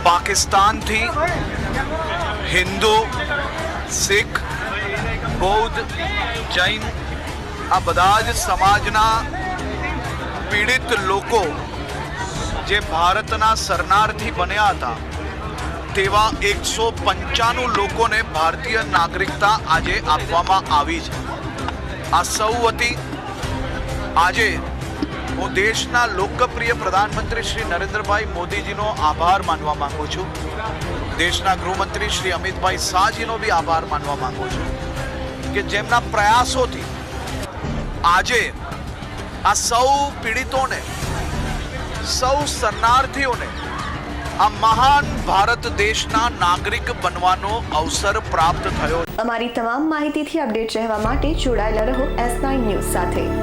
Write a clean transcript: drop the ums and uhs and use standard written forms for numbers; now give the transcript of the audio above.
પાકિસ્તાનથી હિન્દુ, શીખ, બૌદ્ધ, જૈન આ બધા જ સમાજના પીડિત લોકો જે ભારતના શરણાર્થી બન્યા હતા તેવા 195 લોકોને ભારતીય નાગરિકતા આજે આપવામાં આવી છે. આ સૌ વતી આજે હું દેશના લોકપ્રિય પ્રધાનમંત્રી શ્રી નરેન્દ્રભાઈ મોદીજીનો આભાર માનવા માંગુ છું. દેશના ગૃહમંત્રી શ્રી અમિતભાઈ શાહજીનો બી આભાર માનવા માંગુ છું કે જેમના પ્રયાસોથી આજે આ સૌ પીડિતોને, સૌ શરણાર્થીઓને આ મહાન ભારત દેશના નાગરિક બનવાનો અવસર પ્રાપ્ત થયો. અમારી તમામ માહિતીથી અપડેટ રહેવા માટે જોડાયેલા રહો S9 ન્યૂઝ સાથે.